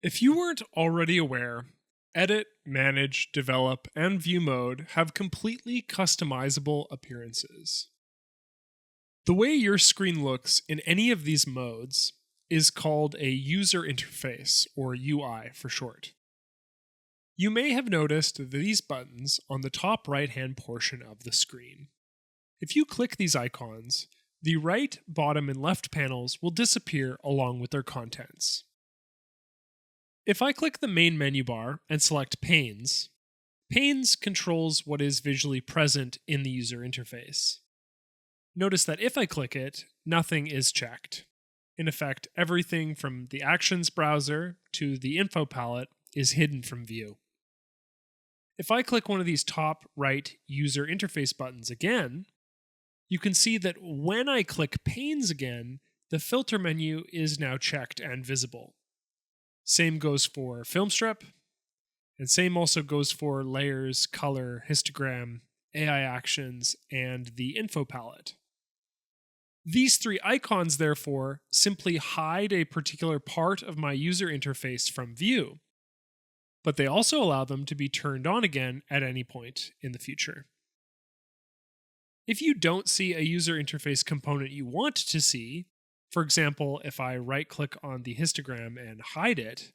If you weren't already aware, Edit, Manage, Develop, and View mode have completely customizable appearances. The way your screen looks in any of these modes is called a user interface, or UI for short. You may have noticed these buttons on the top right-hand portion of the screen. If you click these icons, the right, bottom, and left panels will disappear along with their contents. If I click the main menu bar and select Panes, Panes controls what is visually present in the user interface. Notice that if I click it, nothing is checked. In effect, everything from the Actions browser to the info palette is hidden from view. If I click one of these top right user interface buttons again, you can see that when I click Panes again, the filter menu is now checked and visible. Same goes for film strip, and same also goes for layers, color, histogram, AI actions, and the info palette. These three icons, therefore, simply hide a particular part of my user interface from view, but they also allow them to be turned on again at any point in the future. If you don't see a user interface component you want to see, for example, if I right-click on the histogram and hide it,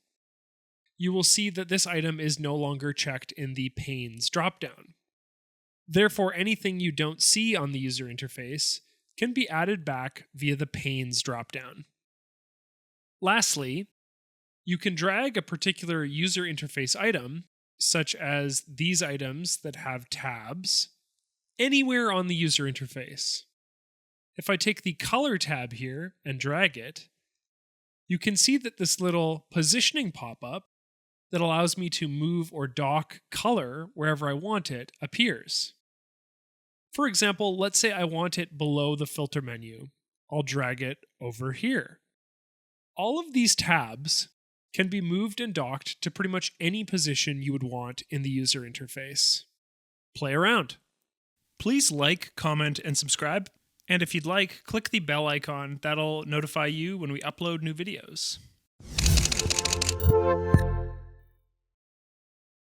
you will see that this item is no longer checked in the Panes dropdown. Therefore, anything you don't see on the user interface can be added back via the Panes dropdown. Lastly, you can drag a particular user interface item, such as these items that have tabs, anywhere on the user interface. If I take the Color tab here and drag it, you can see that this little positioning pop-up that allows me to move or dock color wherever I want it appears. For example, let's say I want it below the filter menu. I'll drag it over here. All of these tabs can be moved and docked to pretty much any position you would want in the user interface. Play around. Please like, comment, and subscribe. And if you'd like, click the bell icon. That'll notify you when we upload new videos.